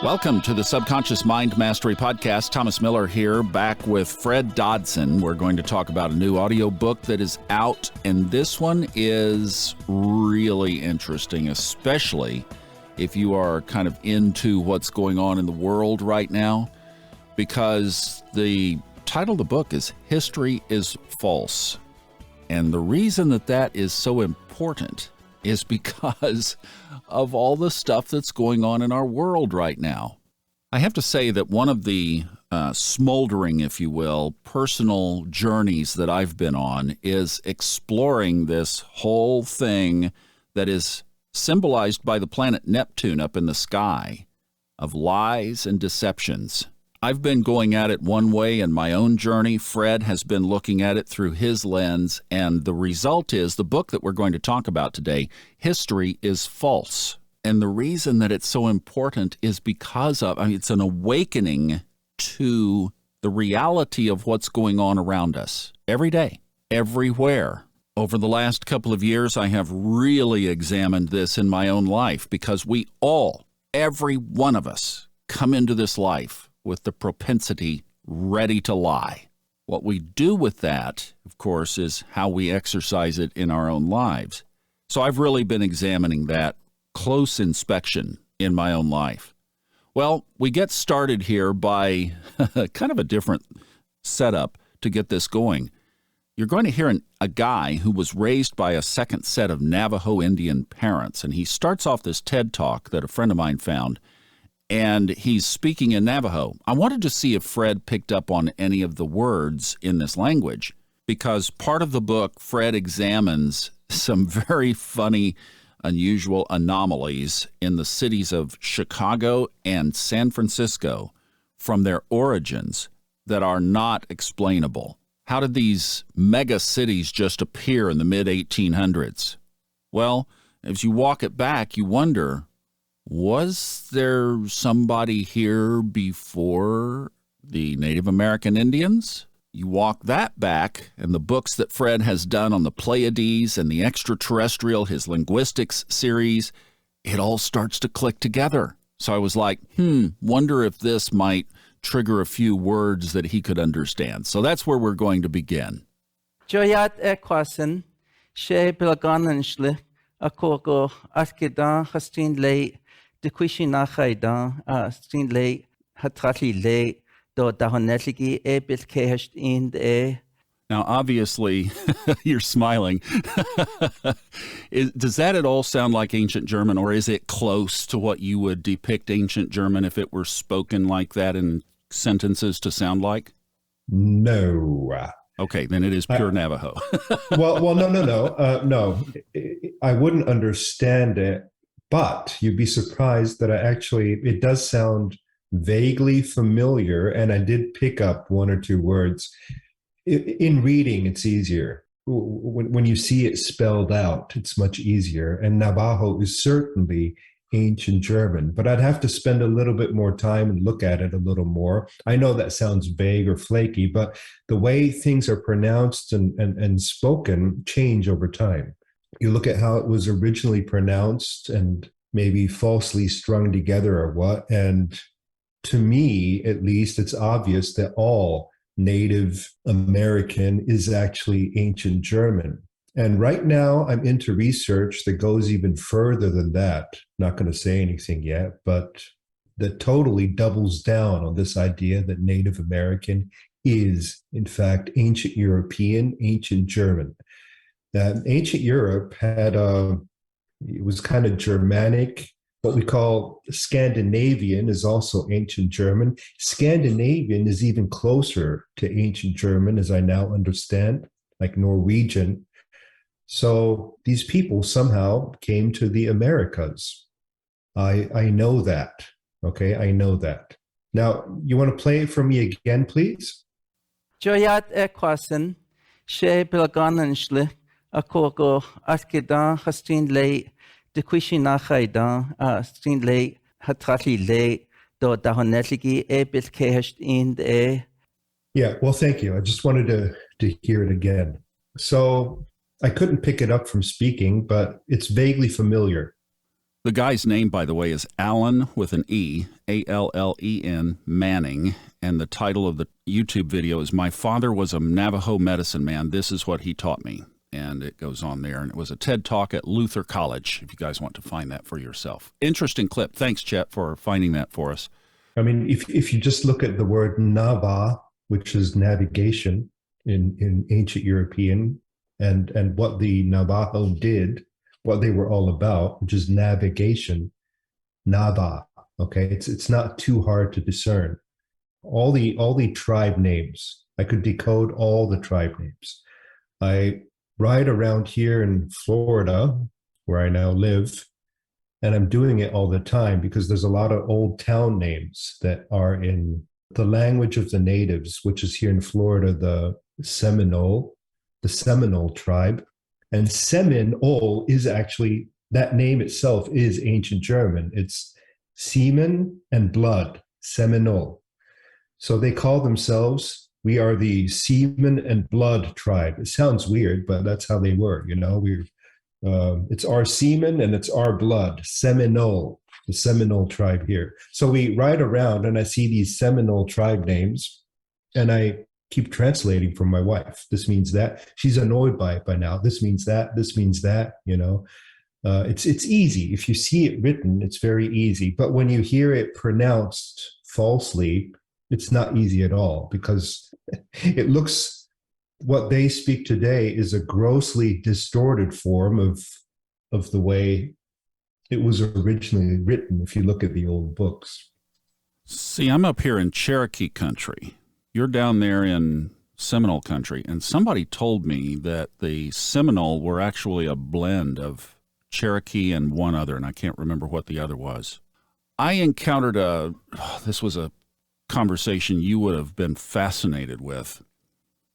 Welcome to the Subconscious Mind Mastery Podcast. Thomas Miller here, back with Fred Dodson. We're going to talk about a new audio book that is out, and this one is really interesting, especially if you are kind of into what's going on in the world right now, because the title of the book is History is False. And the reason that that is so important is because of all the stuff that's going on in our world right now. I have to say that one of the smoldering, if you will, personal journeys that I've been on is exploring this whole thing that is symbolized by the planet Neptune up in the sky of lies and deceptions. I've been going at it one way in my own journey. Fred has been looking at it through his lens, and the result is the book that we're going to talk about today, History is False. And the reason that it's so important is because of, it's an awakening to the reality of what's going on around us every day, everywhere. Over the last couple of years, I have really examined this in my own life because we all, every one of us, come into this life with the propensity ready to lie. What we do with that, of course, is how we exercise it in our own lives. So I've really been examining that close inspection in my own life. Well, we get started here by kind of a different setup to get this going. You're going to hear a guy who was raised by a second set of Navajo Indian parents, and he starts off this TED Talk that a friend of mine found, and he's speaking in Navajo. I wanted to see if Fred picked up on any of the words in this language, because part of the book, Fred examines some very funny, unusual anomalies in the cities of Chicago and San Francisco from their origins that are not explainable. How did these mega cities just appear in the mid-1800s? Well, as you walk it back, you wonder, was there somebody here before the Native American Indians? You walk that back, and the books that Fred has done on the Pleiades and the extraterrestrial, his Linguistics series, it all starts to click together. So I was like, wonder if this might trigger a few words that he could understand. So that's where we're going to begin. Joyat ekwasen, she bilganenschle, akogo, askedan, hastin late, de quishina haidan, stin late, hatrati late, do dahonetigi, e bilkehest in the. Now, obviously, you're smiling. Does that at all sound like ancient German, or is it close to what you would depict ancient German if it were spoken like that in sentences to sound like? No. Okay, then it is pure Navajo. No. I wouldn't understand it, but you'd be surprised that it does sound vaguely familiar, and I did pick up one or two words. In reading, it's easier. When you see it spelled out, it's much easier. And Navajo is certainly ancient German, but I'd have to spend a little bit more time and look at it a little more. I know that sounds vague or flaky, but the way things are pronounced and spoken change over time. You look at how it was originally pronounced and maybe falsely strung together or what, and to me, at least, it's obvious that all Native American is actually ancient German. And right now, I'm into research that goes even further than that. Not going to say anything yet, but that totally doubles down on this idea that Native American is, in fact, ancient European, ancient German. That ancient Europe had it was kind of Germanic. What we call Scandinavian is also ancient German. Scandinavian is even closer to ancient German, as I now understand, like Norwegian. So these people somehow came to the Americas. I know that. Okay, I know that. Now, you want to play it for me again, please? Joyat ekwasen, she bilganenschle, akogo, askedan, hastin late, de quishina haidan, stin late, hatrati late, do dahonetigi, e bilkehest in the. Yeah, well, thank you. I just wanted to hear it again. So I couldn't pick it up from speaking, but it's vaguely familiar. The guy's name, by the way, is Alan with an E, Allen Manning, and the title of the YouTube video is "My Father Was a Navajo Medicine Man. This is what he taught me." And it goes on there, and it was a TED Talk at Luther College, if you guys want to find that for yourself. Interesting clip. Thanks, Chet, for finding that for us. I mean, if you just look at the word Nava, which is navigation in ancient European, and what the Navajo did, what they were all about, which is navigation, Nava. Okay, it's not too hard to discern. All the tribe names, I could decode all the tribe names. I ride around here in Florida, where I now live, and I'm doing it all the time because there's a lot of old town names that are in the language of the natives, which is here in Florida, the Seminole tribe. And Seminole is actually, that name itself is ancient German. It's semen and blood, Seminole. So they call themselves, we are the semen and blood tribe. It sounds weird, but that's how they were, it's our semen and it's our blood, Seminole, the Seminole tribe here. So we ride around and I see these Seminole tribe names and I keep translating for my wife. This means that. She's annoyed by it by now. This means that. This means that. It's easy. If you see it written, it's very easy. But when you hear it pronounced falsely, it's not easy at all because it looks, what they speak today is a grossly distorted form of the way it was originally written, if you look at the old books. See, I'm up here in Cherokee country. You're down there in Seminole country, and somebody told me that the Seminole were actually a blend of Cherokee and one other, and I can't remember what the other was. I encountered this was a conversation you would have been fascinated with.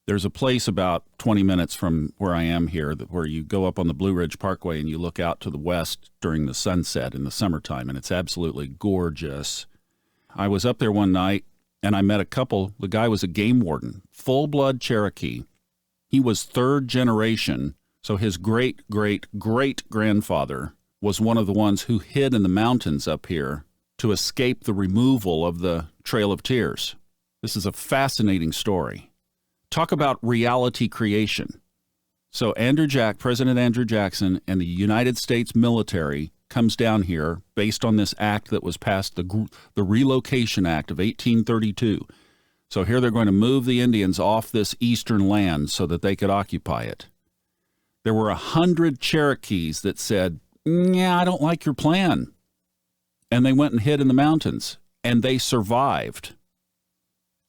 There's a place about 20 minutes from where I am here where you go up on the Blue Ridge Parkway and you look out to the west during the sunset in the summertime, and it's absolutely gorgeous. I was up there one night, and I met a couple. The guy was a game warden, full-blood Cherokee. He was third generation, so his great-great-great-grandfather was one of the ones who hid in the mountains up here to escape the removal of the Trail of Tears. This is a fascinating story. Talk about reality creation. So President Andrew Jackson and the United States military comes down here based on this act that was passed, the Relocation Act of 1832. So here they're going to move the Indians off this eastern land so that they could occupy it. There were 100 Cherokees that said, "Yeah, I don't like your plan." And they went and hid in the mountains, and they survived.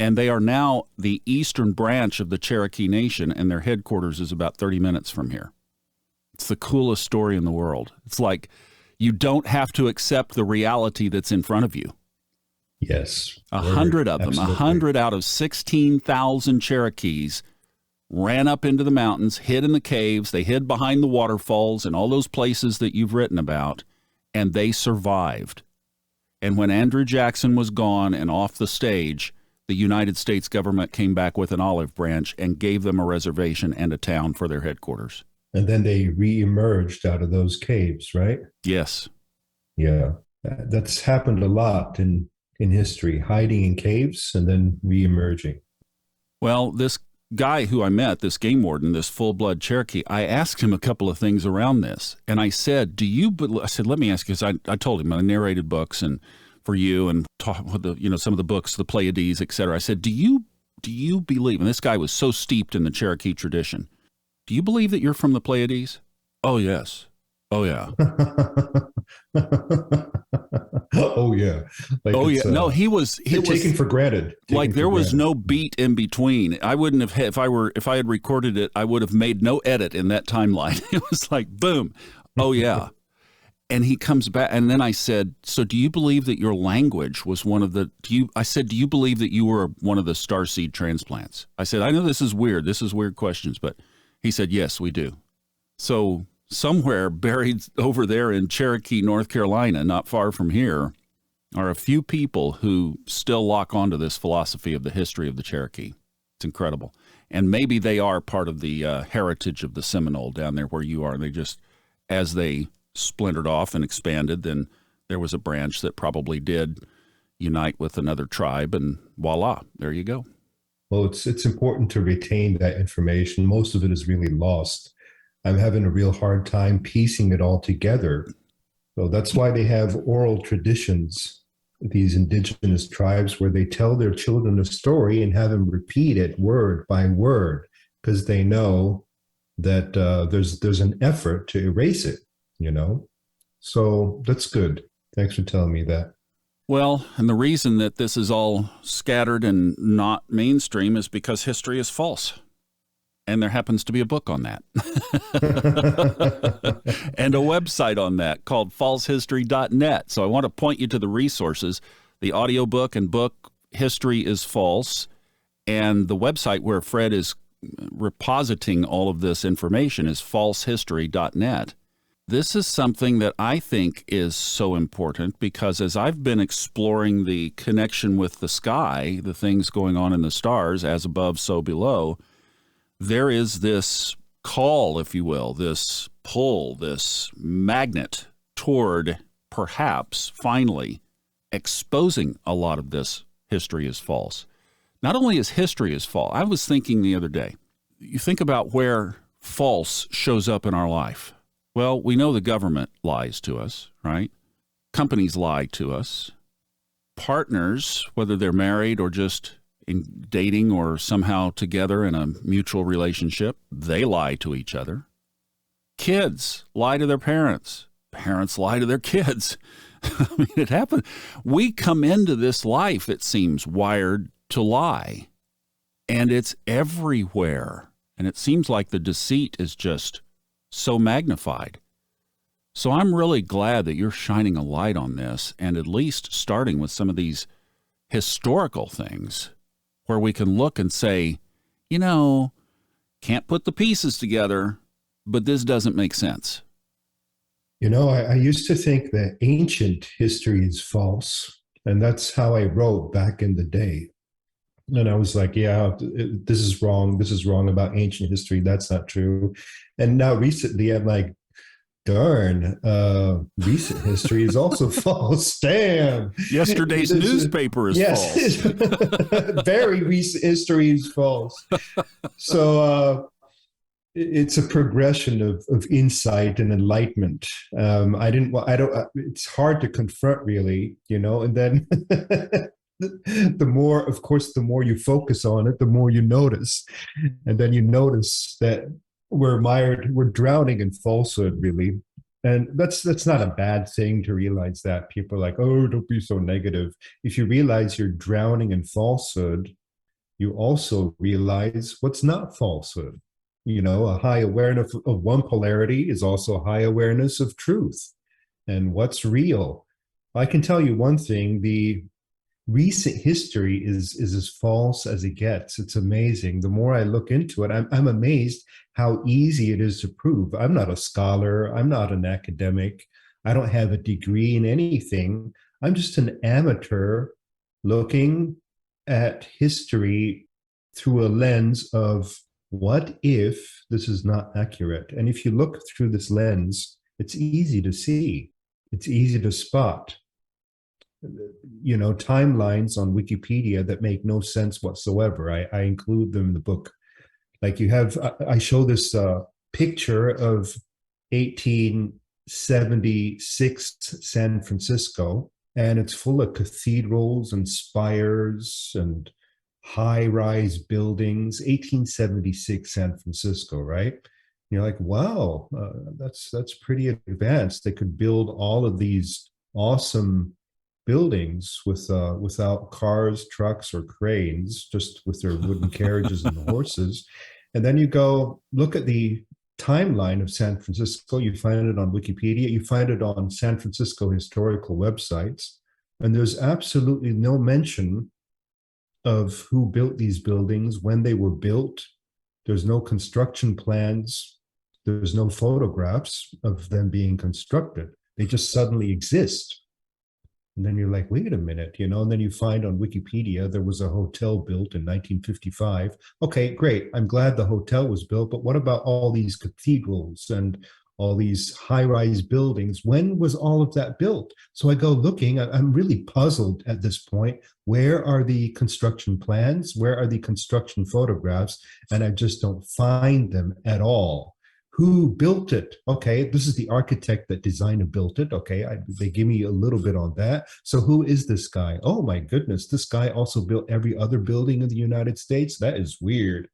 And they are now the eastern branch of the Cherokee Nation, and their headquarters is about 30 minutes from here. It's the coolest story in the world. It's like you don't have to accept the reality that's in front of you. Yes. 100 of them, absolutely. 100 out of 16,000 Cherokees ran up into the mountains, hid in the caves, they hid behind the waterfalls and all those places that you've written about, and they survived. And when Andrew Jackson was gone and off the stage, the United States government came back with an olive branch and gave them a reservation and a town for their headquarters. And then they re-emerged out of those caves, right? Yes. Yeah. That's happened a lot in history, hiding in caves and then re-emerging. Well, this guy who I met, this game warden, this full-blood Cherokee, I asked him a couple of things around this. And I said, let me ask you, because I told him I narrated books and for you and talk with some of the books, the Pleiades, etc. I said, do you believe, and this guy was so steeped in the Cherokee tradition, do you believe that you're from the Pleiades? Oh, yes. Oh, yeah. Oh, yeah. Like No, he was taken for granted. There was no beat in between. I wouldn't have, if I had recorded it, I would have made no edit in that timeline. It was like, boom. Oh, yeah. And he comes back, and then I said, so do you believe that your language was one of the, do you believe that you were one of the starseed transplants? I said, I know this is weird questions, but he said, yes, we do. So somewhere buried over there in Cherokee, North Carolina, not far from here, are a few people who still lock onto this philosophy of the history of the Cherokee. It's incredible. And maybe they are part of the heritage of the Seminole down there where you are. They just, as they splintered off and expanded, then there was a branch that probably did unite with another tribe, and voila, there you go. Well, it's important to retain that information. Most of it is really lost. I'm having a real hard time piecing it all together. So that's why they have oral traditions, these indigenous tribes, where they tell their children a story and have them repeat it word by word, because they know that there's an effort to erase it, you know? So that's good. Thanks for telling me that. Well, and the reason that this is all scattered and not mainstream is because history is false. And there happens to be a book on that. And a website on that called falsehistory.net. So I want to point you to the resources. The audiobook and book, History is False, and the website where Fred is repositing all of this information is falsehistory.net. This is something that I think is so important because as I've been exploring the connection with the sky, the things going on in the stars, as above, so below, there is this call, if you will, this pull, this magnet toward perhaps finally exposing a lot of this history is false. Not only is history is false, I was thinking the other day, you think about where false shows up in our life. Well, we know the government lies to us, right? Companies lie to us. Partners, whether they're married or just in dating or somehow together in a mutual relationship, they lie to each other. Kids lie to their parents. Parents lie to their kids. I mean, it happens. We come into this life, it seems, wired to lie. And it's everywhere. And it seems like the deceit is just so magnified. So I'm really glad that you're shining a light on this and at least starting with some of these historical things where we can look and say, you know, can't put the pieces together, but this doesn't make sense. You know, I used to think that ancient history is false, and that's how I wrote back in the day. And I was like, yeah, this is wrong. This is wrong about ancient history. That's not true. And now recently I'm like, darn, recent history is also false. Damn. Yesterday's newspaper is false. Very recent history is false. So it's a progression of insight and enlightenment. It's hard to confront really, you know, and then the more you focus on it, the more you notice. And then you notice that we're drowning in falsehood, really. And that's not a bad thing to realize that. People are like, oh, don't be so negative. If you realize you're drowning in falsehood, you also realize what's not falsehood. You know, a high awareness of one polarity is also a high awareness of truth and what's real. I can tell you one thing, the recent history is as false as it gets. It's amazing. The more I look into it, I'm amazed how easy it is to prove. I'm not a scholar. I'm not an academic. I don't have a degree in anything. I'm just an amateur looking at history through a lens of what if this is not accurate? And if you look through this lens, it's easy to see. It's easy to spot. You know, timelines on Wikipedia that make no sense whatsoever. I include them in the book. Like I show this picture of 1876 San Francisco, and it's full of cathedrals and spires and high-rise buildings. 1876 San Francisco, right? You're like, wow, that's pretty advanced. They could build all of these awesome buildings without cars, trucks, or cranes, just with their wooden carriages and the horses. And then you go look at the timeline of San Francisco. You find it on Wikipedia. You find it on San Francisco historical websites. And there's absolutely no mention of who built these buildings, when they were built. There's no construction plans. There's no photographs of them being constructed. They just suddenly exist. And then you're like, wait a minute, you know, and then you find on Wikipedia, there was a hotel built in 1955. Okay, great. I'm glad the hotel was built, but what about all these cathedrals and all these high-rise buildings. When was all of that built? So I go looking, I'm really puzzled at this point. Where are the construction plans? Where are the construction photographs? And I just don't find them at all. Who built it? Okay, this is the architect that designed and built it. Okay, they give me a little bit on that. So who is this guy? Oh my goodness, this guy also built every other building in the United States? That is weird.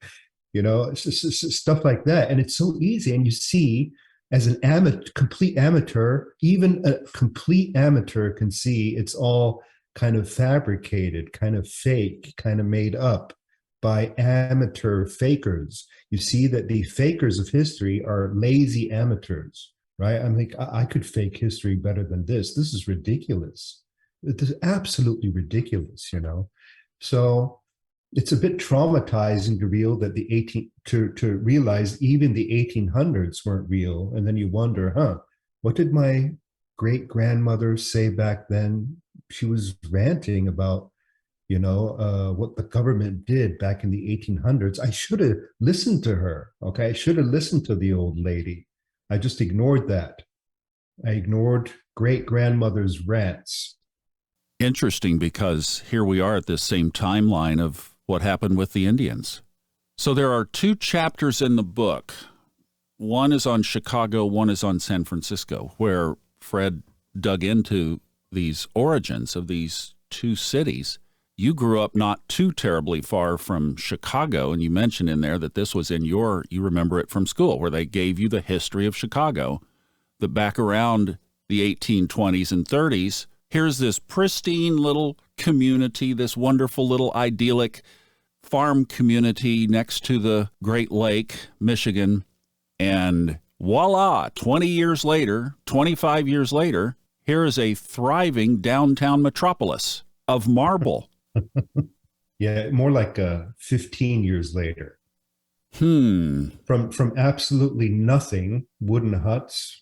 You know, it's just stuff like that. And it's so easy. And you see, as an complete amateur, even a complete amateur can see it's all kind of fabricated, kind of fake, kind of made up by amateur fakers. You see that the fakers of history are lazy amateurs, right? I'm like, I could fake history better than this. This is ridiculous. It is absolutely ridiculous, you know? So it's a bit traumatizing to realize even the 1800s weren't real. And then you wonder, what did my great grandmother say back then? She was ranting about, you know, what the government did back in the 1800s. I should have listened to her. Okay, I should have listened to the old lady. I just ignored that. I ignored great grandmother's rants. Interesting, because here we are at this same timeline of what happened with the Indians. So there are 2 chapters in the book. One is on Chicago, one is on San Francisco, where Fred dug into these origins of these 2 cities. You grew up not too terribly far from Chicago, and you mentioned in there that this was in you remember it from school, where they gave you the history of Chicago, that back around the 1820s and 30s, here's this pristine little community, this wonderful little idyllic farm community next to the Great Lake, Michigan, and voila, 20 years later, 25 years later, here is a thriving downtown metropolis of marble. Yeah, more like 15 years later. From absolutely nothing, wooden huts,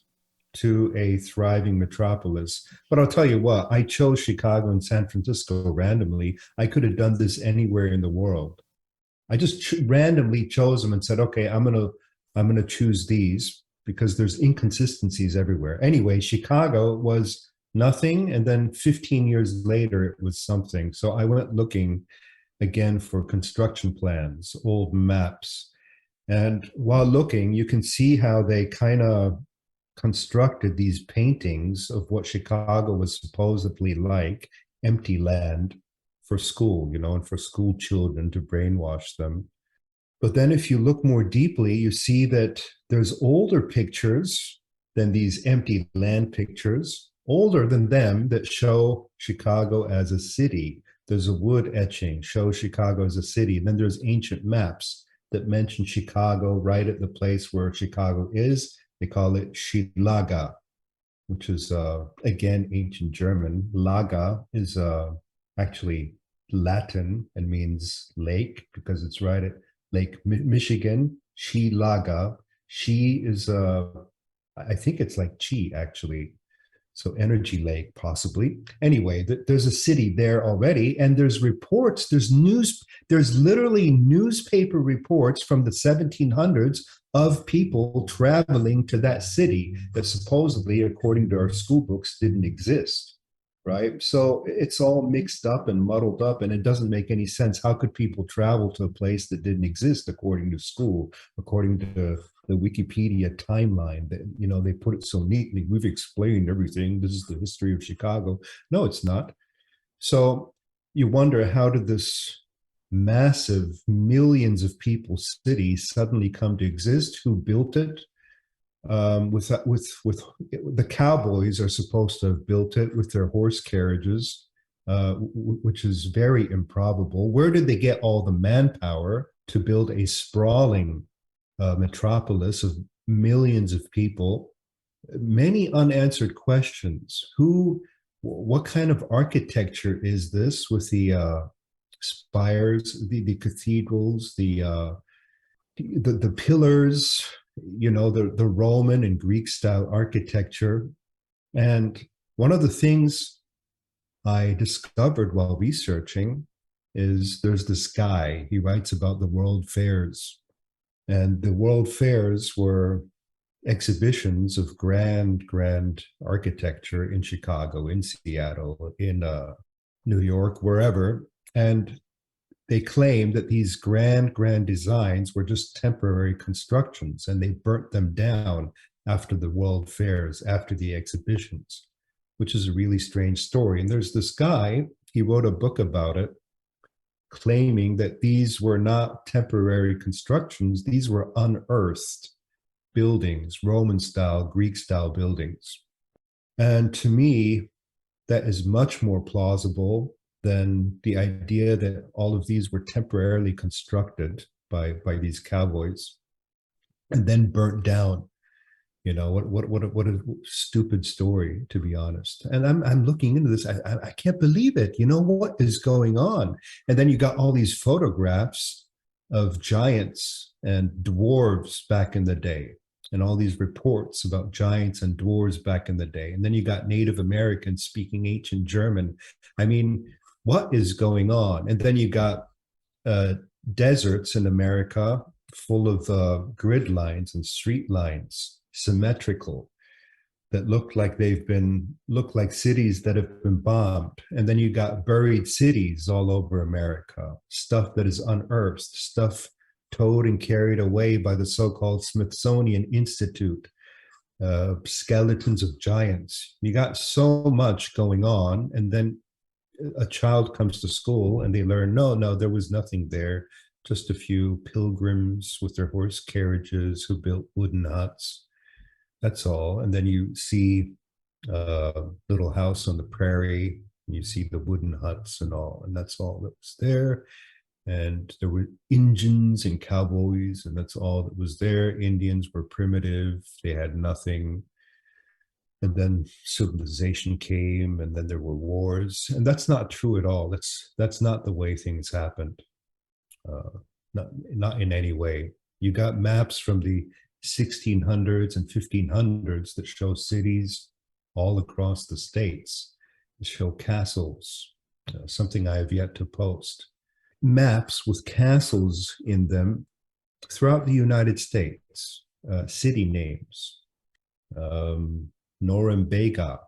to a thriving metropolis. But I'll tell you what, I chose Chicago and San Francisco randomly. I could have done this anywhere in the world. I just randomly chose them and said, okay, I'm gonna choose these because there's inconsistencies everywhere. Anyway, Chicago was nothing, and then 15 years later it was something. So I went looking again for construction plans, old maps. And while looking, you can see how they kind of constructed these paintings of what Chicago was supposedly like, empty land for school, you know, and for school children to brainwash them. But then if you look more deeply, you see that there's older pictures than these empty land pictures, older than them, that show Chicago as a city. There's a wood etching, shows Chicago as a city. And then there's ancient maps that mention Chicago right at the place where Chicago is. They call it Shilaga, which is, again, ancient German. Laga is actually Latin and means lake, because it's right at Lake Michigan. Shilaga. Shi is, I think it's like chi, actually. So energy lake, possibly. Anyway, there's a city there already, and there's reports, there's literally newspaper reports from the 1700s of people traveling to that city that supposedly, according to our school books, didn't exist, right? So it's all mixed up and muddled up, and it doesn't make any sense. How could people travel to a place that didn't exist according to school, according to the Wikipedia timeline? That, you know, they put it so neatly. We've explained everything. This is the history of Chicago. No, it's not. So you wonder, how did this massive, millions of people city suddenly come to exist? Who built it? With the cowboys are supposed to have built it with their horse carriages, which is very improbable. Where did they get all the manpower to build a sprawling metropolis of millions of people? Many unanswered questions. What kind of architecture is this, with the spires, the cathedrals, the pillars, you know, the Roman and Greek style architecture? And one of the things I discovered while researching is there's this guy, he writes about the world fairs. And the world fairs were exhibitions of grand architecture in Chicago, in Seattle, in New York, wherever. And they claimed that these grand designs were just temporary constructions, and they burnt them down after the world fairs, after the exhibitions, which is a really strange story. And there's this guy, he wrote a book about it, claiming that these were not temporary constructions, these were unearthed buildings, Roman style, Greek style buildings. And to me, that is much more plausible than the idea that all of these were temporarily constructed by these cowboys and then burnt down. You know, what a stupid story, to be honest. And I'm looking into this. I can't believe it. You know, what is going on? And then you got all these photographs of giants and dwarves back in the day, and all these reports about giants and dwarves back in the day. And then you got Native Americans speaking ancient German. I mean, what is going on? And then you got deserts in America full of grid lines and street lines, symmetrical, that look like cities that have been bombed. And then you got buried cities all over America, stuff that is unearthed, stuff towed and carried away by the so-called Smithsonian Institute, skeletons of giants. You got so much going on, and then a child comes to school and they learn, no, there was nothing there, just a few pilgrims with their horse carriages who built wooden huts. That's all. And then you see Little House on the Prairie, and you see the wooden huts and all, and that's all that was there. And there were Indians and cowboys, and that's all that was there. Indians were primitive, they had nothing. And then civilization came, and then there were wars. And that's not true at all. That's not the way things happened. Not in any way. You got maps from the 1600s and 1500s that show cities all across the states, that show castles, something I have yet to post. Maps with castles in them throughout the United States, city names. Norumbega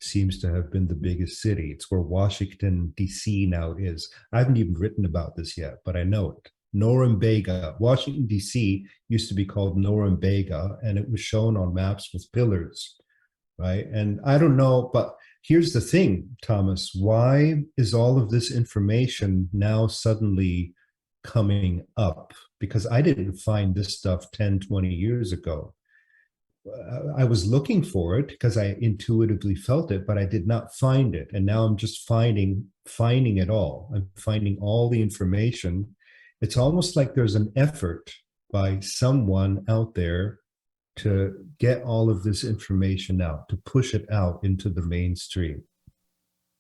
seems to have been the biggest city. It's where Washington, D.C. now is. I haven't even written about this yet, but I know it. Norumbega, Washington, D.C. used to be called Norumbega, and it was shown on maps with pillars, right? And I don't know, but here's the thing, Thomas, why is all of this information now suddenly coming up? Because I didn't find this stuff 10, 20 years ago. I was looking for it because I intuitively felt it, but I did not find it. And now I'm just finding it all. I'm finding all the information. It's almost like there's an effort by someone out there to get all of this information out, to push it out into the mainstream.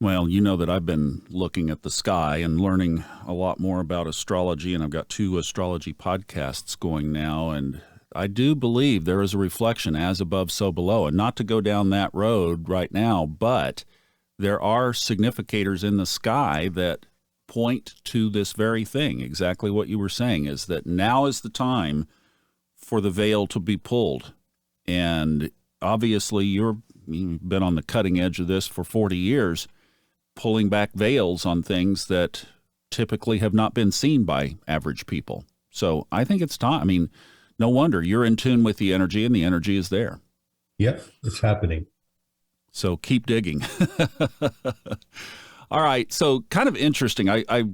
Well, you know that I've been looking at the sky and learning a lot more about astrology, and I've got 2 astrology podcasts going now, and I do believe there is a reflection as above, so below. And not to go down that road right now, but there are significators in the sky that point to this very thing. Exactly what you were saying is that now is the time for the veil to be pulled. And obviously you've been on the cutting edge of this for 40 years, pulling back veils on things that typically have not been seen by average people. So I think it's time. I mean, no wonder you're in tune with the energy, and the energy is there. Yep, it's happening. So keep digging. All right. So kind of interesting. I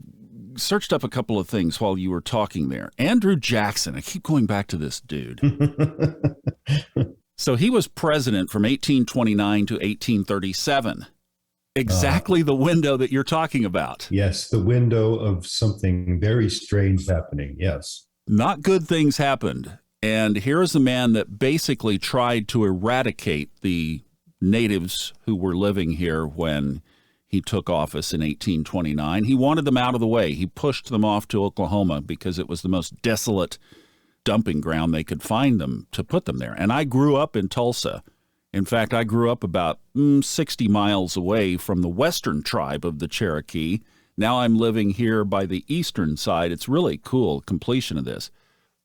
searched up a couple of things while you were talking there. Andrew Jackson. I keep going back to this dude. So he was president from 1829 to 1837. Exactly the window that you're talking about. Yes, the window of something very strange happening. Yes. Not good things happened. And here's a man that basically tried to eradicate the natives who were living here when he took office in 1829. He wanted them out of the way. He pushed them off to Oklahoma because it was the most desolate dumping ground they could find them to put them there. And I grew up in Tulsa. In fact, I grew up about 60 miles away from the western tribe of the Cherokee. Now I'm living here by the eastern side. It's really cool, completion of this.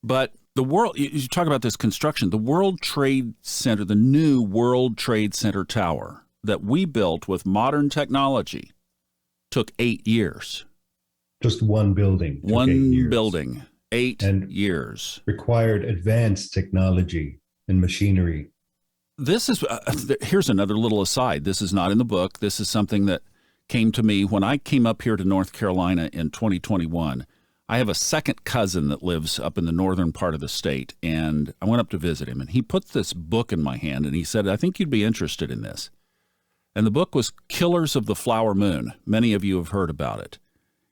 But The world, you talk about this construction, the World Trade Center, the new World Trade Center tower that we built with modern technology took 8 years. Just one building took 8 One years. building, 8 and years. Required advanced technology and machinery. This is, here's another little aside. This is not in the book. This is something that came to me when I came up here to North Carolina in 2021. I have a second cousin that lives up in the northern part of the state, and I went up to visit him, and he put this book in my hand, and he said, I think you'd be interested in this. And the book was Killers of the Flower Moon. Many of you have heard about it.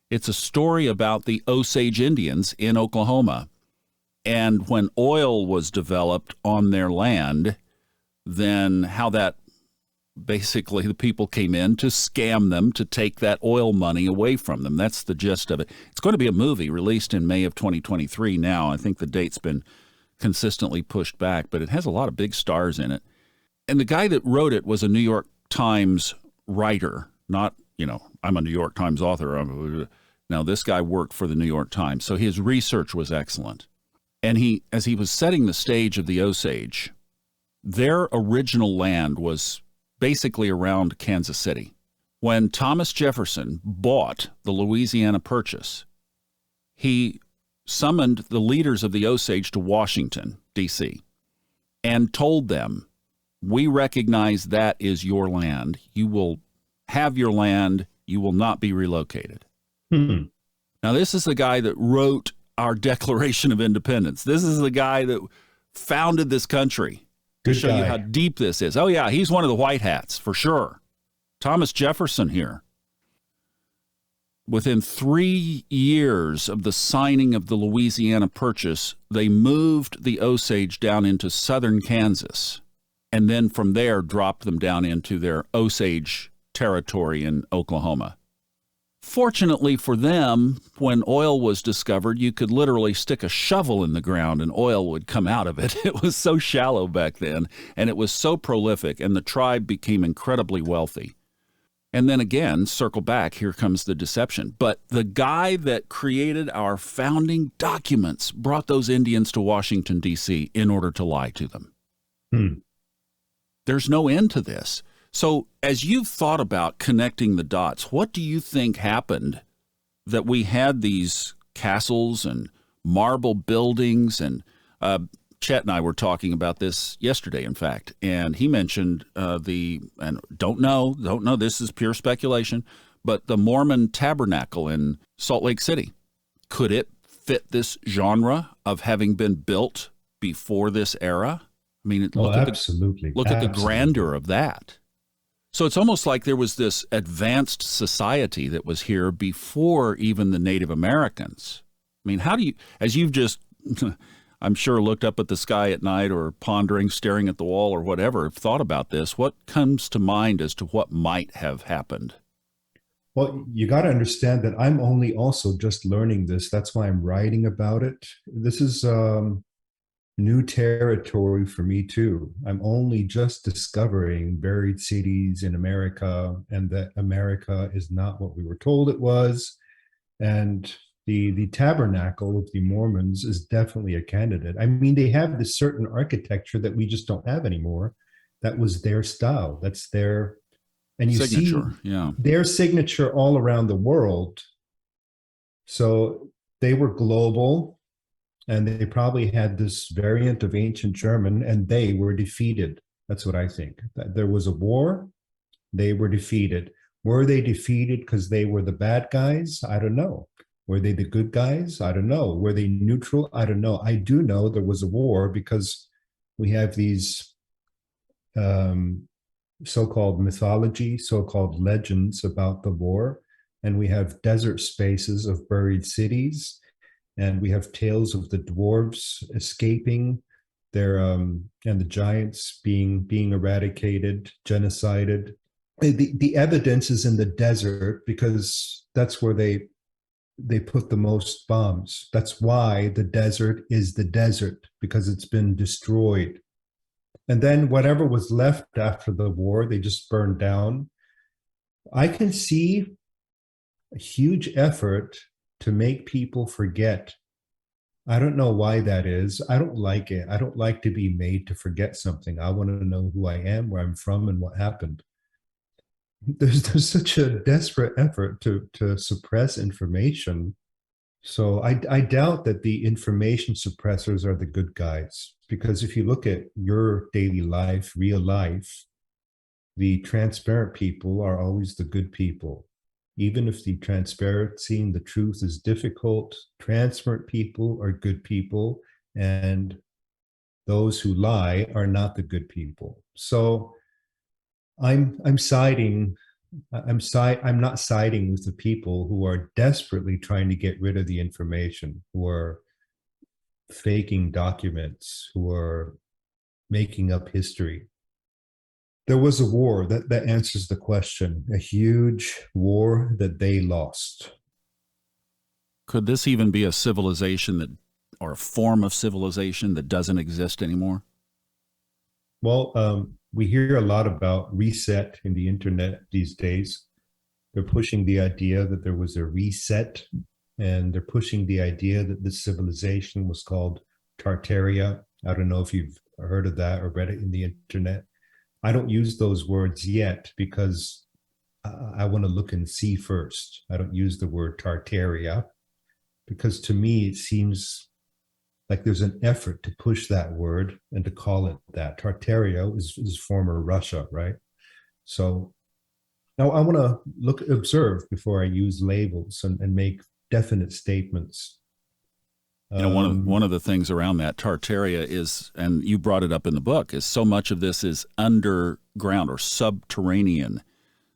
It's a story about the Osage Indians in Oklahoma, and when oil was developed on their land, then how that basically the people came in to scam them to take that oil money away from them. That's the gist of it. It's going to be a movie released in May of 2023 now. I think the date's been consistently pushed back, but it has a lot of big stars in it. And the guy that wrote it was a New York Times writer, not, I'm a New York Times author. Now, this guy worked for the New York Times, so his research was excellent. And as he was setting the stage of the Osage, their original land was basically around Kansas City. When Thomas Jefferson bought the Louisiana Purchase, he summoned the leaders of the Osage to Washington, D.C., and told them, we recognize that is your land. You will have your land. You will not be relocated. Hmm. Now, this is the guy that wrote our Declaration of Independence. This is the guy that founded this country. To show you how deep this is. Oh, yeah, he's one of the white hats, for sure. Thomas Jefferson here. Within 3 years of the signing of the Louisiana Purchase, they moved the Osage down into southern Kansas, and then from there dropped them down into their Osage territory in Oklahoma. Fortunately for them, when oil was discovered, you could literally stick a shovel in the ground and oil would come out of it. It was so shallow back then, and it was so prolific, and the tribe became incredibly wealthy. And then again, circle back, here comes the deception. But the guy that created our founding documents brought those Indians to Washington, D.C. in order to lie to them. There's no end to this. So as you've thought about connecting the dots, what do you think happened that we had these castles and marble buildings? And Chet and I were talking about this yesterday, in fact, and he mentioned and don't know, this is pure speculation, but the Mormon Tabernacle in Salt Lake City. Could it fit this genre of having been built before this era? I mean, look at the grandeur of that. So it's almost like there was this advanced society that was here before even the Native Americans. I mean, how do you, as you've just, I'm sure, looked up at the sky at night or pondering, staring at the wall or whatever, have thought about this, what comes to mind as to what might have happened? Well, you got to understand that I'm only also just learning this. That's why I'm writing about it. This is new territory for me too. I'm only just discovering buried cities in America, and that America is not what we were told it was. And the tabernacle of the Mormons is definitely a candidate. I mean, they have this certain architecture that we just don't have anymore. That was their style. That's their, and you signature, see their signature all around the world. So they were global. And they probably had this variant of ancient German, and they were defeated. That's what I think. There was a war, they were defeated. Were they defeated because they were the bad guys? I don't know. Were they the good guys? I don't know. Were they neutral? I don't know. I do know there was a war because we have these so-called mythology, so-called legends about the war, and we have desert spaces of buried cities. And we have tales of the dwarves escaping their and the giants being eradicated, genocided. The evidence is in the desert because that's where they put the most bombs. That's why the desert is the desert, because it's been destroyed. And then whatever was left after the war, they just burned down. I can see a huge effort to make people forget I don't know why that is. I don't like it. I don't like to be made to forget something. I want to know who I am, where I'm from, and what happened. There's such a desperate effort to suppress information. So I doubt that the information suppressors are the good guys, because if you look at your daily life, real life, the transparent people are always the good people. Even if the transparency and the truth is difficult, transparent people are good people, and those who lie are not the good people. So I'm siding. I'm not siding with the people who are desperately trying to get rid of the information, who are faking documents, who are making up history. There was a war that answers the question, a huge war that they lost. Could this even be a civilization that, or a form of civilization that doesn't exist anymore? Well, we hear a lot about reset in the internet these days. They're pushing the idea that there was a reset, and they're pushing the idea that this civilization was called Tartaria. I don't know if you've heard of that or read it in the internet. I don't use those words yet because I want to look and see first. I don't use the word Tartaria because to me it seems like there's an effort to push that word and to call it that. Tartaria is former Russia, right? So now I want to observe before I use labels and make definite statements. You know, one of the things around that Tartaria is, and you brought it up in the book, is so much of this is underground or subterranean.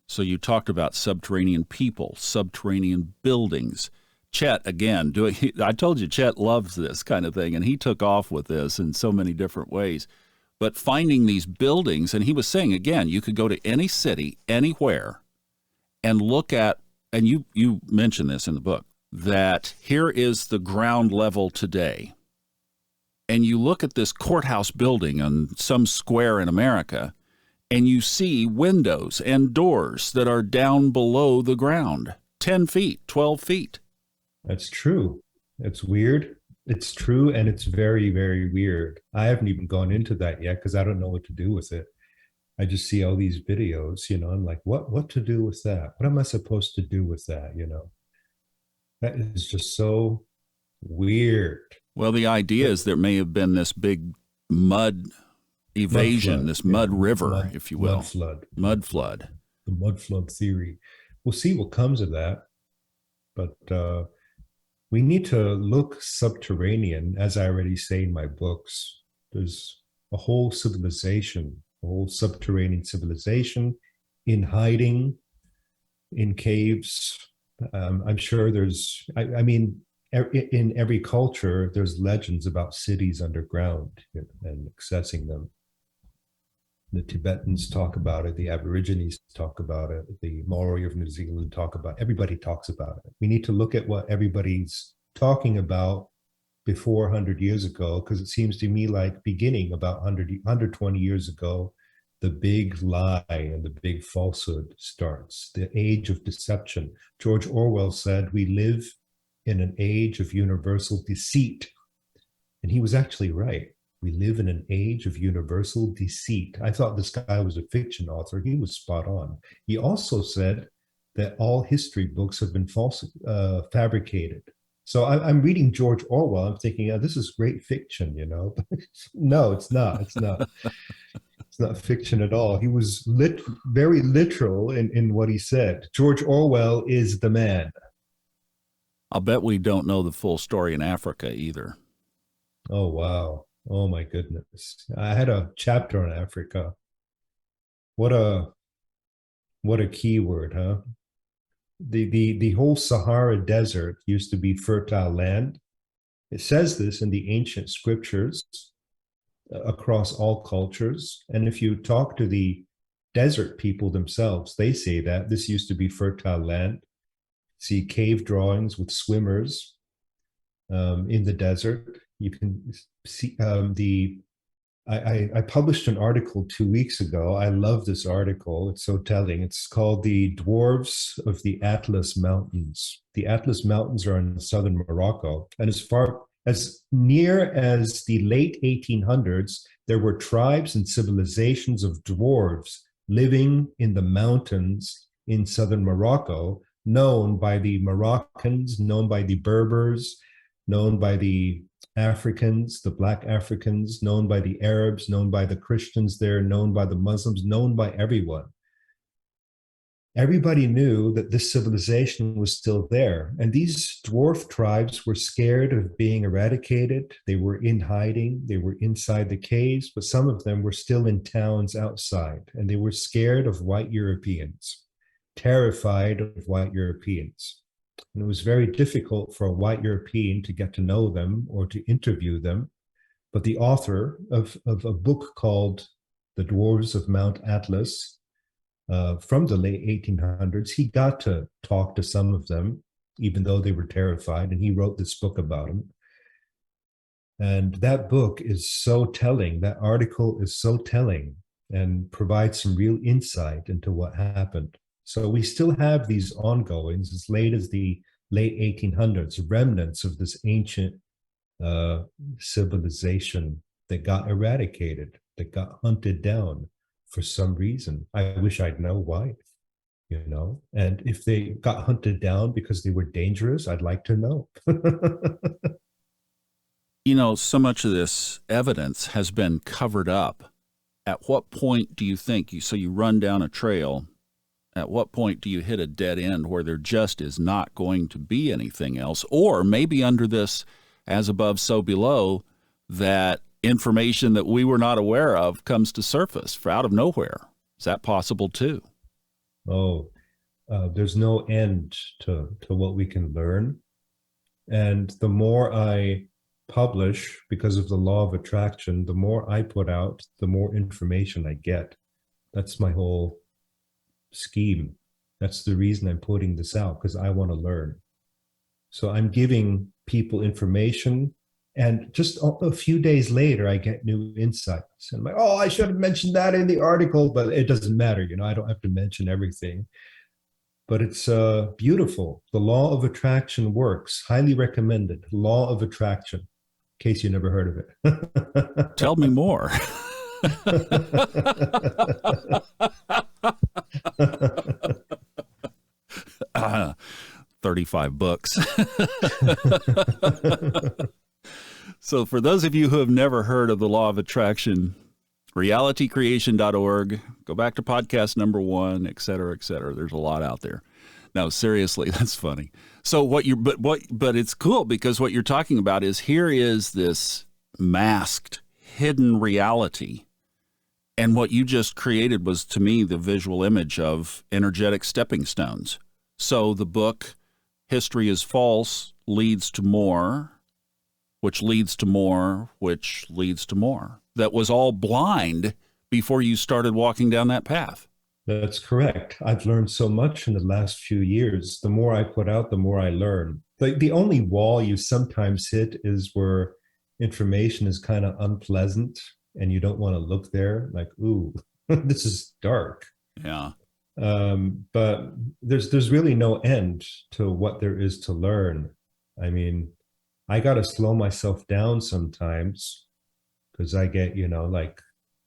So you talked about subterranean people, subterranean buildings. Chet, again, I told you Chet loves this kind of thing, and he took off with this in so many different ways. But finding these buildings, and he was saying, again, you could go to any city, anywhere, and look at, and you mentioned this in the book, that here is the ground level today. And you look at this courthouse building on some square in America, and you see windows and doors that are down below the ground, 10 feet, 12 feet. That's true. It's weird. It's true, and it's very, very weird. I haven't even gone into that yet because I don't know what to do with it. I just see all these videos, I'm like, what to do with that? What am I supposed to do with that, That is just so weird. Well, the idea is there may have been this big mud evasion, this mud river, if you will. Mud flood. The mud flood theory. We'll see what comes of that. But we need to look subterranean, as I already say in my books. There's a whole civilization, a whole subterranean civilization in hiding, in caves. I'm sure there's, I mean, in every culture, there's legends about cities underground and accessing them. The Tibetans talk about it, the Aborigines talk about it, the Maori of New Zealand talk about it. Everybody talks about it. We need to look at what everybody's talking about before 100 years ago, because it seems to me like beginning about 120 years ago, the big lie and the big falsehood starts, the age of deception. George Orwell said, we live in an age of universal deceit. And he was actually right. We live in an age of universal deceit. I thought this guy was a fiction author. He was spot on. He also said that all history books have been fabricated. So I'm reading George Orwell. I'm thinking, this is great fiction, No, it's not. It's not. It's not fiction at all. He was very literal in what he said. George Orwell is the man. I'll bet we don't know the full story in Africa either. Oh, wow. Oh, my goodness. I had a chapter on Africa. What a keyword, huh? The whole Sahara Desert used to be fertile land. It says this in the ancient scriptures across all cultures. And if you talk to the desert people themselves, they say that this used to be fertile land. See cave drawings with swimmers in the desert. You can see I published an article 2 weeks ago. I love this article. It's so telling. It's called The Dwarves of the Atlas Mountains. The Atlas Mountains are in southern Morocco. And as far as near as the late 1800s, there were tribes and civilizations of dwarves living in the mountains in southern Morocco, known by the Moroccans, known by the Berbers, known by the Africans, the Black Africans, known by the Arabs, known by the Christians there, known by the Muslims, known by everyone. Everybody knew that this civilization was still there. And these dwarf tribes were scared of being eradicated. They were in hiding. They were inside the caves, but some of them were still in towns outside. And they were scared of white Europeans, terrified of white Europeans. And it was very difficult for a white European to get to know them or to interview them. But the author of a book called The Dwarves of Mount Atlas, from the late 1800s, he got to talk to some of them, even though they were terrified, and he wrote this book about them. And that book is so telling, that article is so telling, and provides some real insight into what happened. So we still have these ongoings as late as the late 1800s, remnants of this ancient civilization that got eradicated, that got hunted down for some reason. I wish I'd know why, you know, and if they got hunted down because they were dangerous, I'd like to know. You know, so much of this evidence has been covered up. At what point do you think, so you run down a trail, at what point do you hit a dead end where there just is not going to be anything else? Or maybe under this as above, so below, that information that we were not aware of comes to surface for out of nowhere. Is that possible too? Oh, there's no end to what we can learn. And the more I publish, because of the law of attraction, the more I put out, the more information I get. That's my whole scheme. That's the reason I'm putting this out, because I want to learn. So I'm giving people information, and just a few days later, I get new insights. And I'm like, oh, I should have mentioned that in the article, but it doesn't matter. You know, I don't have to mention everything. But it's beautiful. The law of attraction works. Highly recommended. Law of attraction, in case you never heard of it. Tell me more. 35 books. So for those of you who have never heard of the law of attraction, realitycreation.org, go back to podcast number 1, et cetera, et cetera. There's a lot out there. No, seriously, that's funny. So but it's cool, because what you're talking about is, here is this masked, hidden reality. And what you just created was, to me, the visual image of energetic stepping stones. So the book, History is False, leads to more, which leads to more, which leads to more. That was all blind before you started walking down that path. That's correct. I've learned so much in the last few years. The more I put out, the more I learn. The only wall you sometimes hit is where information is kind of unpleasant and you don't want to look there. Like, ooh, this is dark. Yeah. But there's really no end to what there is to learn. I mean, I got to slow myself down sometimes, because I get, you know, like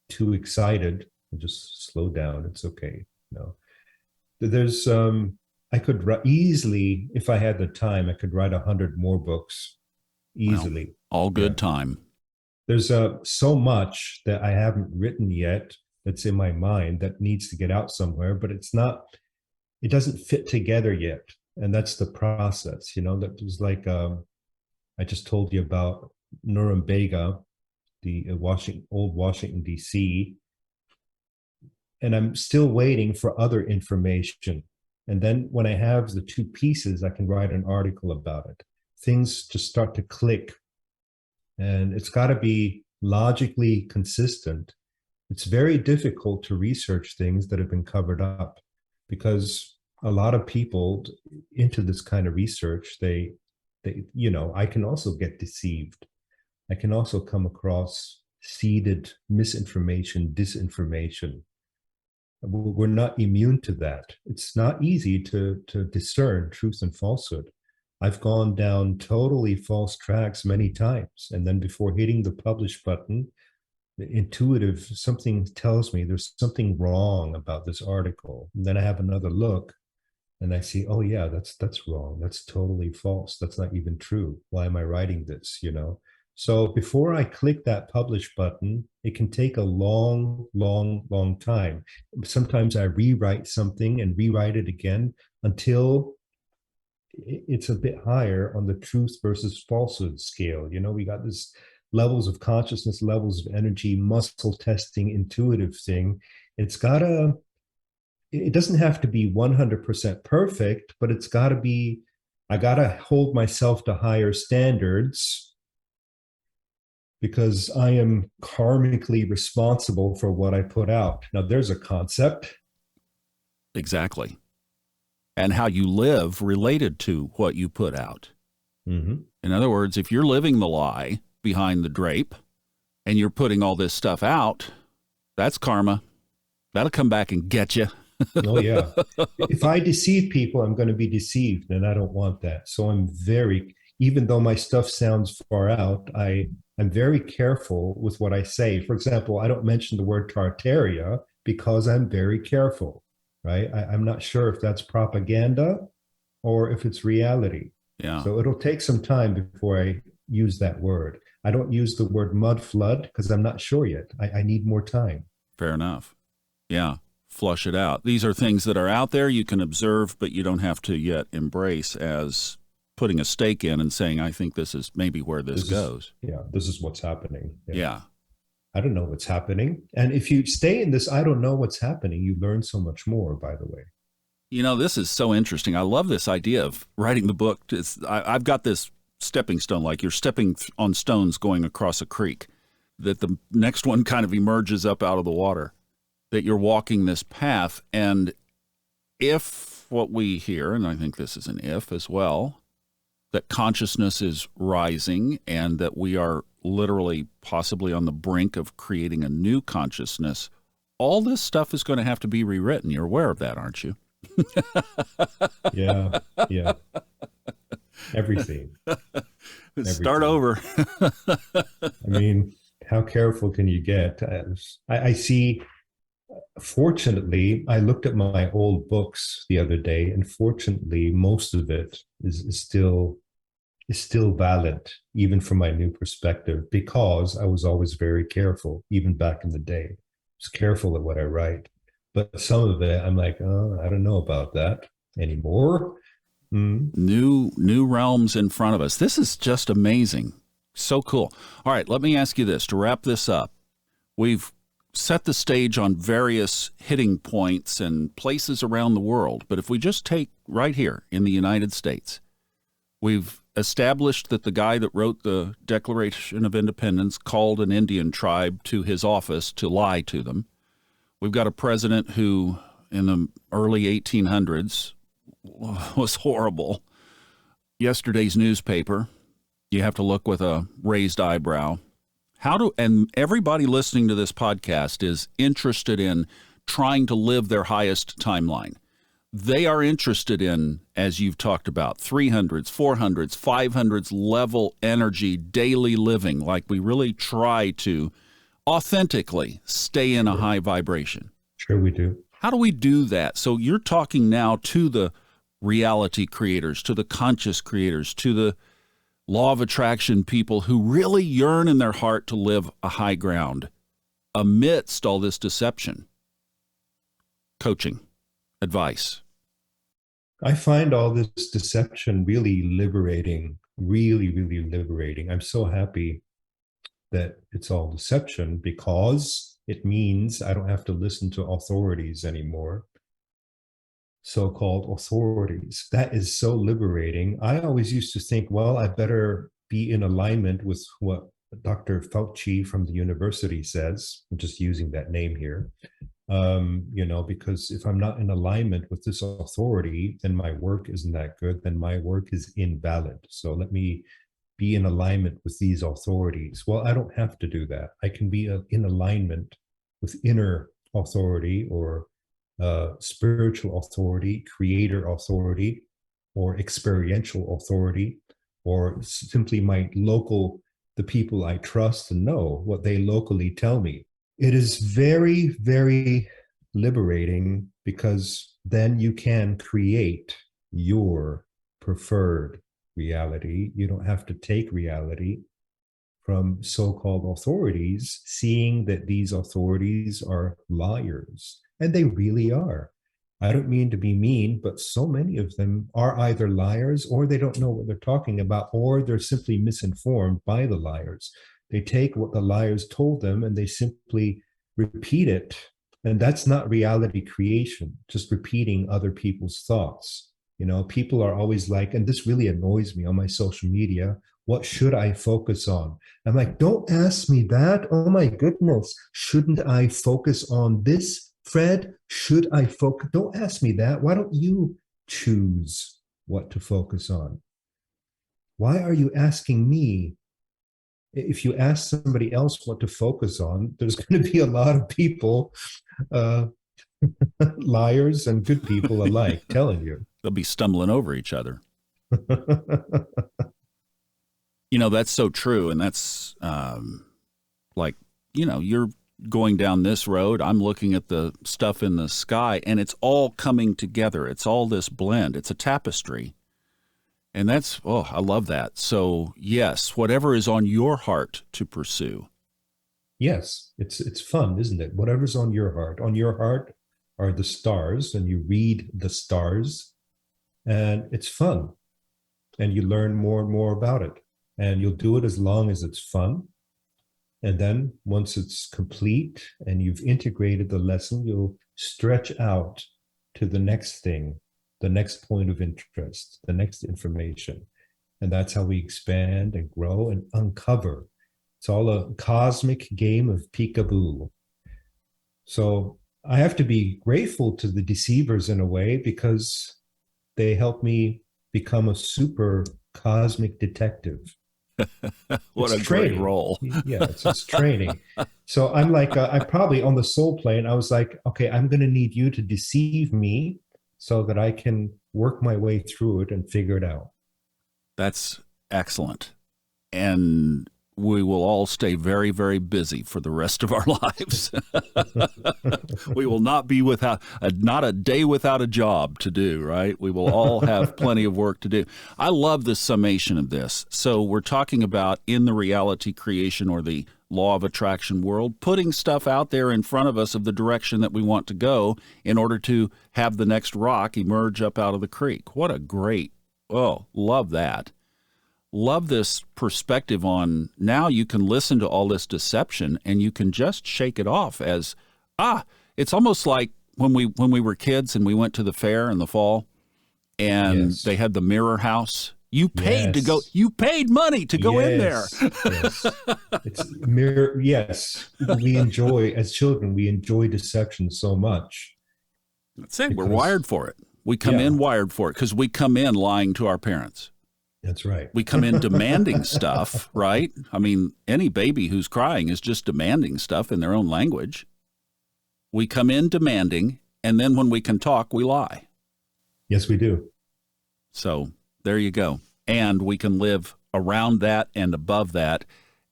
too excited, and just slow down. It's okay. You know, there's, I could easily, if I had the time, I could write 100 more books easily. Well, all good time. There's so much that I haven't written yet that's in my mind that needs to get out somewhere, but it doesn't fit together yet. And that's the process, you know. That was like, I just told you about Nuremberg, the old Washington, D.C., and I'm still waiting for other information. And then when I have the two pieces, I can write an article about it. Things just start to click, and it's got to be logically consistent. It's very difficult to research things that have been covered up, because a lot of people into this kind of research, they, you know, I can also get deceived. I can also come across seeded misinformation, disinformation. We're not immune to that. It's not easy to discern truth and falsehood. I've gone down totally false tracks many times. And then before hitting the publish button, the intuitive something tells me there's something wrong about this article. And then I have another look and I see, oh yeah, that's wrong. That's totally false. That's not even true. Why am I writing this? So before I click that publish button, it can take a long, long, long time. Sometimes I rewrite something and rewrite it again until it's a bit higher on the truth versus falsehood scale. We got this levels of consciousness, levels of energy, muscle testing, intuitive thing. It doesn't have to be 100% perfect, but it's got to be, I got to hold myself to higher standards because I am karmically responsible for what I put out. Now, there's a concept. Exactly. And how you live related to what you put out. Mm-hmm. In other words, if you're living the lie behind the drape and you're putting all this stuff out, that's karma. That'll come back and get you. Oh, yeah. If I deceive people, I'm going to be deceived, and I don't want that. So even though my stuff sounds far out, I'm very careful with what I say. For example, I don't mention the word Tartaria because I'm very careful, right? I'm not sure if that's propaganda or if it's reality. Yeah. So it'll take some time before I use that word. I don't use the word mud flood because I'm not sure yet. I need more time. Fair enough. Yeah. Flush it out. These are things that are out there you can observe, but you don't have to yet embrace as putting a stake in and saying, I think this is maybe where this goes. This is what's happening. Yeah. I don't know what's happening. And if you stay in this, I don't know what's happening, you learn so much more, by the way. This is so interesting. I love this idea of writing the book. I've got this stepping stone, like you're stepping on stones going across a creek, that the next one kind of emerges up out of the water, that you're walking this path. And if what we hear, and I think this is an if as well, that consciousness is rising and that we are literally possibly on the brink of creating a new consciousness, all this stuff is going to have to be rewritten. You're aware of that, aren't you? Yeah. Everything. Start over. I mean, how careful can you get? I see, fortunately, I looked at my old books the other day, and fortunately, most of it is still valid, even from my new perspective, because I was always very careful, even back in the day. I was careful at what I write. But some of it, I'm like, oh, I don't know about that anymore. New realms in front of us. This is just amazing. So cool. All right, let me ask you this to wrap this up. We've set the stage on various hitting points and places around the world. But if we just take right here in the United States, we've established that the guy that wrote the Declaration of Independence called an Indian tribe to his office to lie to them. We've got a president who, in the early 1800s, was horrible. Yesterday's newspaper, you have to look with a raised eyebrow. And everybody listening to this podcast is interested in trying to live their highest timeline. They are interested in, as you've talked about, 300s, 400s, 500s level energy, daily living, like we really try to authentically stay in a high vibration. Sure we do. How do we do that? So you're talking now to the reality creators, to the conscious creators, to the law of attraction people who really yearn in their heart to live a high ground amidst all this deception. Coaching, advice. I find all this deception really liberating, really, really liberating. I'm so happy that it's all deception because it means I don't have to listen to authorities anymore. So-called authorities. That is so liberating. I always used to think, well, I better be in alignment with what Dr. Fauci from the university says. I'm just using that name here. Because if I'm not in alignment with this authority, then my work isn't that good, then my work is invalid. So let me be in alignment with these authorities. Well, I don't have to do that. I can be in alignment with inner authority or spiritual authority, creator authority, or experiential authority, or simply the people I trust and know, what they locally tell me. It is very, very liberating, because then you can create your preferred reality. You don't have to take reality from so-called authorities, seeing that these authorities are liars, and they really are. I don't mean to be mean, but so many of them are either liars, or they don't know what they're talking about, or they're simply misinformed by the liars. They take what the liars told them and they simply repeat it. And that's not reality creation, just repeating other people's thoughts. You know, people are always like, and this really annoys me on my social media, what should I focus on? I'm like, don't ask me that. Oh my goodness. Shouldn't I focus on this, Fred? Should I focus? Don't ask me that. Why don't you choose what to focus on? Why are you asking me? If you ask somebody else what to focus on, there's going to be a lot of people, liars and good people alike, telling you. They'll be stumbling over each other. You know, that's so true. And that's like, you know, you're going down this road. I'm looking at the stuff in the sky, and it's all coming together. It's all this blend. It's a tapestry. And that's, oh, I love that. So, yes, whatever is on your heart to pursue. Yes, it's fun, isn't it? Whatever's on your heart. On your heart are the stars, and you read the stars, and it's fun. And you learn more and more about it. And you'll do it as long as it's fun. And then once it's complete and you've integrated the lesson, you'll stretch out to the next thing, the next point of interest, the next information. And that's how we expand and grow and uncover. It's all a cosmic game of peekaboo. So I have to be grateful to the deceivers in a way, because they help me become a super cosmic detective. What It's a training. great role. Yeah, it's training. So I'm like, I probably on the soul plane, I was like, okay, I'm going to need you to deceive me so that I can work my way through it and figure it out. That's excellent. And we will all stay very, very busy for the rest of our lives. We will not be not a day without a job to do, right? We will all have plenty of work to do. I love the summation of this. So we're talking about in the reality creation or the law of attraction world, putting stuff out there in front of us of the direction that we want to go in order to have the next rock emerge up out of the creek. What a great, love that. Love this perspective on now you can listen to all this deception and you can just shake it off as, it's almost like when we were kids and we went to the fair in the fall and they had the mirror house. You paid to go, you paid money to go in there. Yes. It's mirror. Yes. We enjoy, as children, we enjoy deception so much. That's it. We're wired for it. We come in wired for it because we come in lying to our parents. That's right. We come in demanding stuff, right? I mean, any baby who's crying is just demanding stuff in their own language. We come in demanding, and then when we can talk, we lie. Yes, we do. So there you go. And we can live around that and above that,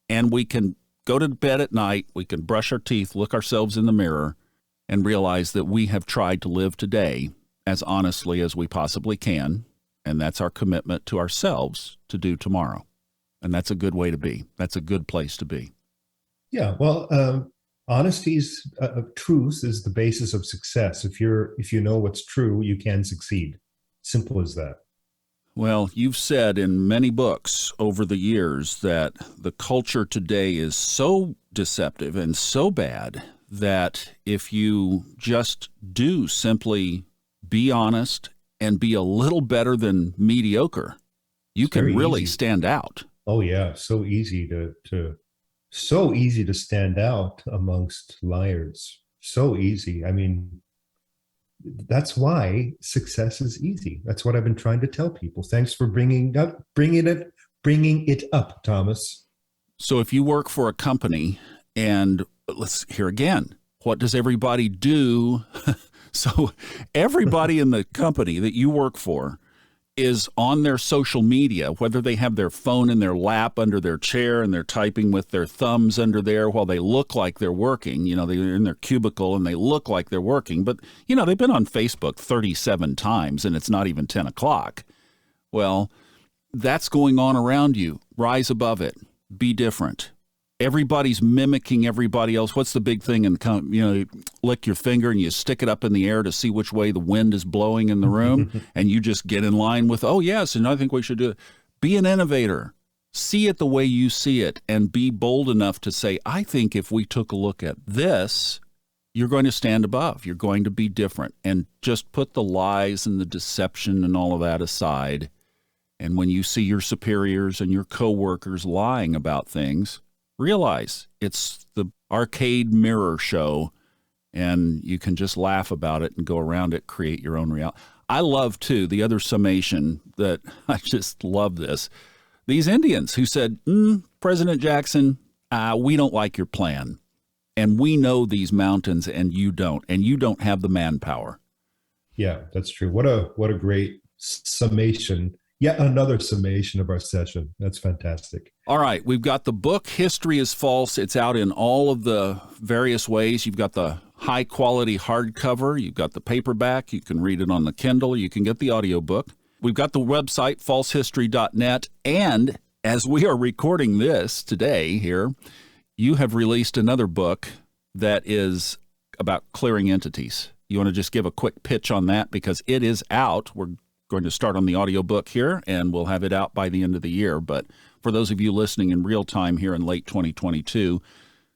and we can go to bed at night, we can brush our teeth, look ourselves in the mirror, and realize that we have tried to live today as honestly as we possibly can. And that's our commitment to ourselves to do tomorrow. And that's a good way to be. That's a good place to be. Yeah, well, honesty's truth is the basis of success. If you know what's true, you can succeed. Simple as that. Well, you've said in many books over the years that the culture today is so deceptive and so bad that if you just do simply be honest and be a little better than mediocre, you can really stand out. Oh yeah, so easy to stand out amongst liars. So easy. I mean, that's why success is easy. That's what I've been trying to tell people. Thanks for bringing it up, Thomas. So if you work for a company, and let's hear again, what does everybody do? So everybody in the company that you work for is on their social media, whether they have their phone in their lap under their chair and they're typing with their thumbs under there while they look like they're working. They're in their cubicle and they look like they're working. But, they've been on Facebook 37 times and it's not even 10 o'clock. Well, that's going on around you. Rise above it. Be different. Everybody's mimicking everybody else. What's the big thing? And you lick your finger and you stick it up in the air to see which way the wind is blowing in the room, and you just get in line with, oh yes, and I think we should do it. Be an innovator. See it the way you see it, and be bold enough to say, I think if we took a look at this, you're going to stand above. You're going to be different, and just put the lies and the deception and all of that aside. And when you see your superiors and your coworkers lying about things, realize it's the arcade mirror show, and you can just laugh about it and go around it, create your own reality. I love, too, the other summation that I just love this. These Indians who said, President Jackson, we don't like your plan. And we know these mountains and you don't have the manpower. Yeah, that's true. What a great summation. Yet another summation of our session. That's fantastic. All right. We've got the book, History is False. It's out in all of the various ways. You've got the high quality hardcover. You've got the paperback. You can read it on the Kindle. You can get the audiobook. We've got the website, falsehistory.net. And as we are recording this today here, you have released another book that is about clearing entities. You want to just give a quick pitch on that because it is out. We're going to start on the audiobook here, and we'll have it out by the end of the year. But for those of you listening in real time here in late 2022,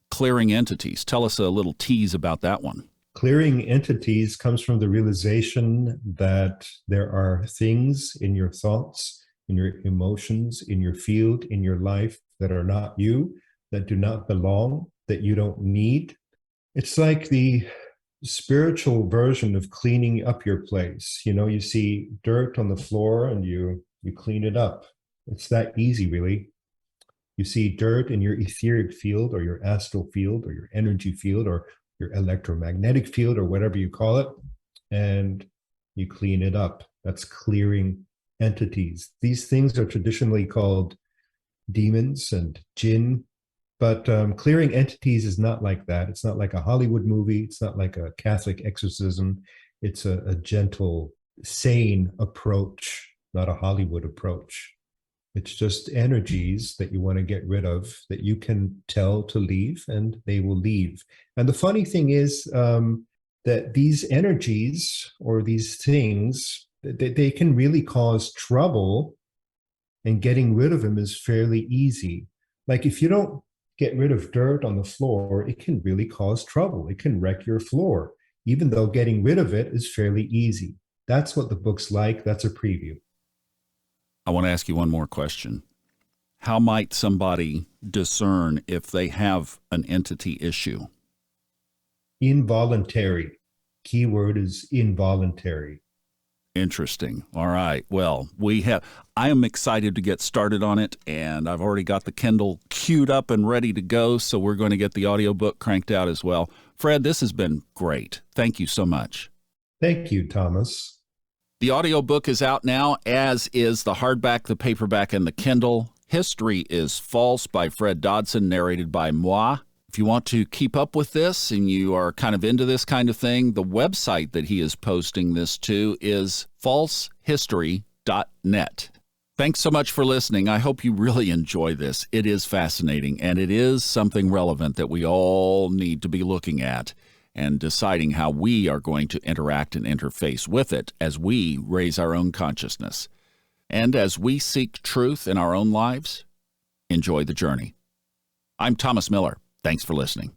Clearing Entities. Tell us a little tease about that one. Clearing entities comes from the realization that there are things in your thoughts, in your emotions, in your field, in your life that are not you, that do not belong, that you don't need. It's like the spiritual version of cleaning up your place. You see dirt on the floor and you clean it up. It's that easy, really. You see dirt in your etheric field or your astral field or your energy field or your electromagnetic field or whatever you call it, and you clean it up. That's clearing entities. These things are traditionally called demons and jinn. But clearing entities is not like that. It's not like a Hollywood movie. It's not like a Catholic exorcism. It's a gentle, sane approach, not a Hollywood approach. It's just energies that you want to get rid of that you can tell to leave, and they will leave. And the funny thing is that these energies or these things, they can really cause trouble, and getting rid of them is fairly easy. Like if you don't get rid of dirt on the floor, it can really cause trouble. It can wreck your floor, even though getting rid of it is fairly easy. That's what the book's like. That's a preview. I want to ask you one more question. How might somebody discern if they have an entity issue? Involuntary. Keyword is involuntary. Interesting. All right. Well, I am excited to get started on it, and I've already got the Kindle queued up and ready to go, so we're going to get the audiobook cranked out as well. Fred, this has been great. Thank you so much. Thank you, Thomas. The audiobook is out now, as is the hardback, the paperback, and the Kindle. History is False by Fred Dodson, narrated by moi. If you want to keep up with this and you are kind of into this kind of thing, the website that he is posting this to is falsehistory.net. Thanks so much for listening. I hope you really enjoy this. It is fascinating, and it is something relevant that we all need to be looking at and deciding how we are going to interact and interface with it as we raise our own consciousness. And as we seek truth in our own lives, enjoy the journey. I'm Thomas Miller. Thanks for listening.